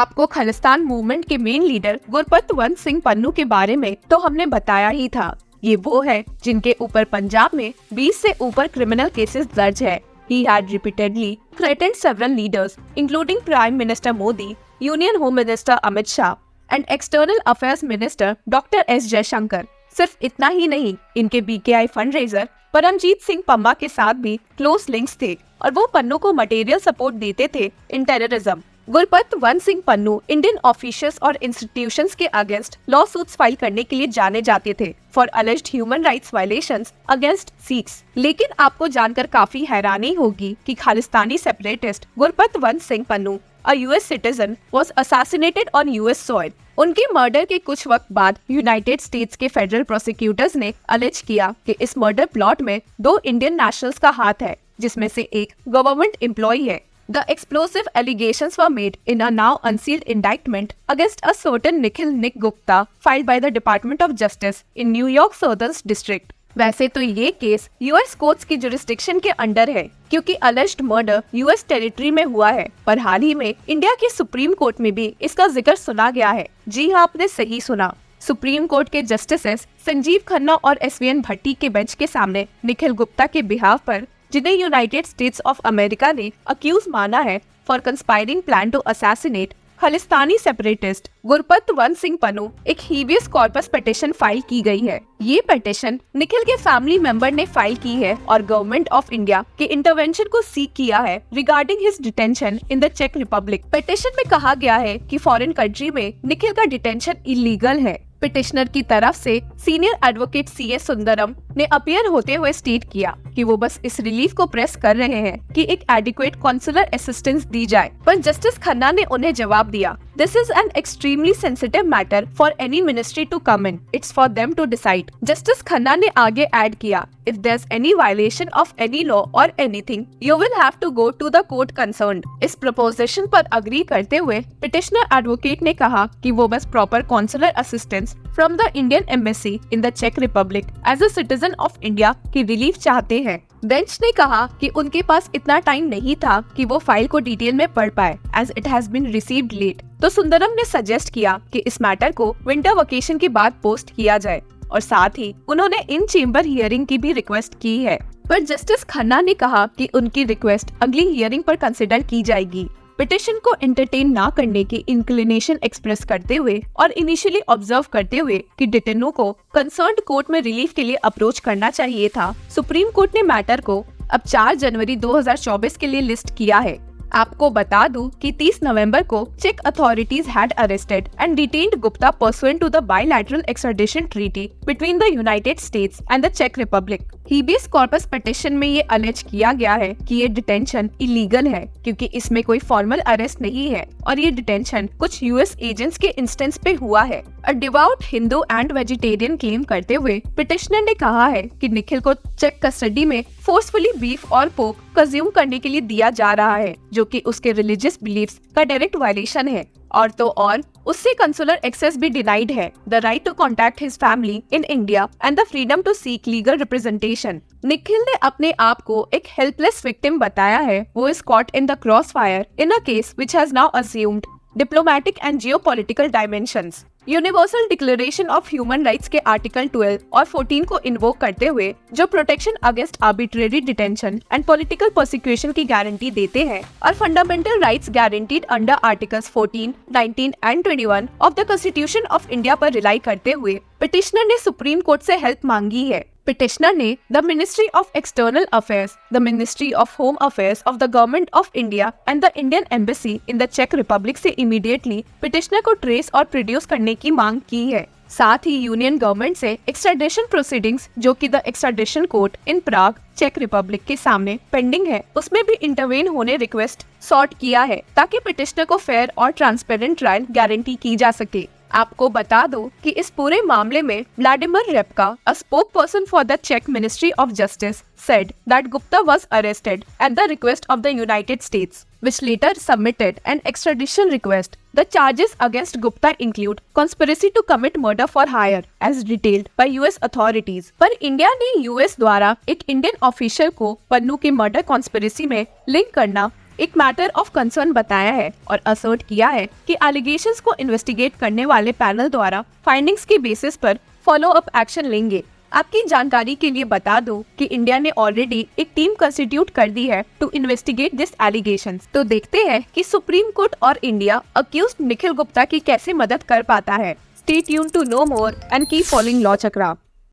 आपको खालिस्तान मूवमेंट के main leader Gurpatwant Singh Pannu के बारे में तो हमने बताया ही था। ये वो है जिनके ऊपर पंजाब में 20 से ऊपर क्रिमिनल केसेस दर्ज है। He had repeatedly threatened several leaders, including Prime Minister Modi, Union Home Minister Amit Shah, and External Affairs Minister Dr. S. Jaishankar। सिर्फ इतना ही नहीं, इनके BKI फंडरेजर परमजीत सिंह पम्बा के साथ भी क्लोज लिंक्स थे और वो पन्नू को मटेरियल सपोर्ट देते थे इन terrorism. Gurpatwant Singh Pannu Indian officials और इंस्टीट्यूशंस के अगेंस्ट लॉ सूट्स फाइल करने के लिए जाने जाते थे for alleged human rights violations against Sikhs. लेकिन आपको जानकर काफी हैरानी होगी कि Khalistani separatist Gurpatwant Singh Pannu, a US citizen, was assassinated on US soil। उनके मर्डर के कुछ वक्त बाद यूनाइटेड स्टेट्स के फेडरल प्रोसिक्यूटर्स ने अलेज किया कि इस मर्डर प्लॉट में 2 इंडियन नेशनल्स का हाथ है, जिसमें से एक गवर्नमेंट एम्प्लॉय है। The explosive allegations were made in a now unsealed indictment against a certain Nick Gupta filed by the Department of Justice in New York Southern District। वैसे तो ये केस यूएस कोर्ट्स की jurisdiction के under है क्योंकि alleged murder US territory में हुआ है, पर हाल ही में इंडिया के सुप्रीम कोर्ट में भी इसका जिक्र सुना गया है। जी हाँ, आपने सही सुना। सुप्रीम कोर्ट के जस्टिसेस संजीव खन्ना और SVN भट्टी के बेंच के सामने निखिल गुप्ता के बिहाफ पर, जिन्हें यूनाइटेड स्टेट्स ऑफ अमेरिका ने अक्यूज माना है for conspiring plan to assassinate Khalistani separatist Gurpatwant Singh Pannu, एक हीबियस कॉर्पस पिटीशन फाइल की गई है। ये पिटीशन निखिल के फैमिली मेंबर ने फाइल की है और गवर्नमेंट ऑफ इंडिया के इंटरवेंशन को सीक किया है regarding his detention in the चेक रिपब्लिक। पिटीशन में कहा गया है कि फॉरेन कंट्री में निखिल का डिटेंशन इलीगल है। पिटिशनर की तरफ से सीनियर एडवोकेट CS सुंदरम ने अपीयर होते हुए स्टेट किया कि वो बस इस रिलीफ को प्रेस कर रहे हैं कि एक एडिक्वेट कॉन्सुलर असिस्टेंस दी जाए, पर जस्टिस खन्ना ने उन्हें जवाब दिया, this is an extremely sensitive matter for any ministry to come in, it's for them to decide. Justice Khanna ने आगे ऐड किया, if there is any violation of any law और anything, you will have to go to the court concerned. इस proposition पर agree करते हुए petitioner advocate ने कहा कि वो बस proper consular assistance from the Indian Embassy in the Czech Republic as a citizen of India की रिलीफ चाहते हैं। बेंच ने कहा कि उनके पास इतना टाइम नहीं था कि वो फाइल को डिटेल में पढ़ पाए, as it has been received late। तो सुंदरम ने सजेस्ट किया कि इस मैटर को विंटर वेकेशन के बाद पोस्ट किया जाए और साथ ही उन्होंने इन चेम्बर हियरिंग की भी रिक्वेस्ट की है, पर जस्टिस खन्ना ने कहा कि उनकी रिक्वेस्ट अगली हियरिंग पर कंसिडर की जाएगी। पिटिशन को एंटरटेन ना करने की इंक्लिनेशन एक्सप्रेस करते हुए और इनिशियली ऑब्जर्व करते हुए कि डिटेनों को कंसर्न्ड कोर्ट में रिलीफ के लिए अप्रोच करना चाहिए था, सुप्रीम कोर्ट ने मैटर को अब 4 जनवरी 2024 के लिए लिस्ट किया है। आपको बता दूं कि 30 नवंबर को check authorities had arrested and detained Gupta pursuant to the bilateral extradition treaty between the United states and the चेक रिपब्लिक। हीबियस कॉर्पस पिटीशन में ये अलेज किया गया है कि ये डिटेंशन इलीगल है क्योंकि इसमें कोई फॉर्मल अरेस्ट नहीं है और ये डिटेंशन कुछ US एजेंट्स के इंस्टेंस पे हुआ है। A devout Hindu and vegetarian claim करते हुए पिटिशनर ने कहा है कि निखिल को चेक कस्टडी में फोर्सफुली बीफ और पोर्क कंज्यूम करने के लिए दिया जा रहा है, जो कि उसके रिलीजियस बिलीफ्स का डायरेक्ट वायलेशन है। और तो और उससे कंसुलर एक्सेस भी डिनाइड है, the right to contact his family in India and the freedom to seek legal representation. Nikhil ने अपने आप को एक हेल्पलेस विक्टिम बताया है। वो is caught in the cross fire in a case which has now assumed diplomatic and geopolitical dimensions. Universal declaration of human rights के article 12 और 14 को इन्वोक करते हुए, जो protection against arbitrary detention and political prosecution की guarantee देते हैं, और fundamental rights guaranteed under articles 14, 19 and 21 of the constitution of India पर रिलाई करते हुए पिटिशनर ने सुप्रीम कोर्ट से हेल्प मांगी है। पिटिशनर ने the ministry of external affairs, the ministry of home affairs of the government of India and the Indian embassy in the चेक republic से इमीडिएटली पिटिशनर को ट्रेस और प्रोड्यूस करने की मांग की है। साथ ही यूनियन गवर्नमेंट से एक्सट्राडिशन प्रोसीडिंग्स, जो कि the extradition court in Prague चेक रिपब्लिक के सामने पेंडिंग है, उसमें भी इंटरवेन होने रिक्वेस्ट सॉर्ट किया है ताकि पिटिशनर को फेयर और ट्रांसपेरेंट ट्रायल गारंटी की जा सके। आपको बता दो कि इस पूरे मामले में Vladimir रेपका, a spokesperson for the Czech Ministry of Justice, said that Gupta was arrested at the request of the United States, which later submitted an extradition request. The charges against Gupta include conspiracy to commit murder for hire, as detailed by US authorities. पर India ने US द्वारा एक Indian official को पन्नू के murder conspiracy में link करना एक matter of concern बताया है और असर्ट किया है कि एलिगेशंस को इन्वेस्टिगेट करने वाले पैनल द्वारा फाइंडिंग्स के बेसिस पर फॉलो अप एक्शन लेंगे। आपकी जानकारी के लिए बता दो कि इंडिया ने ऑलरेडी एक टीम कंस्टिट्यूट कर दी है टू इन्वेस्टिगेट दिस एलिगेशंस। तो देखते हैं कि सुप्रीम कोर्ट और इंडिया अक्यूज्ड निखिल गुप्ता की कैसे मदद कर पाता है। Stay tuned to know more and keep following law chakra.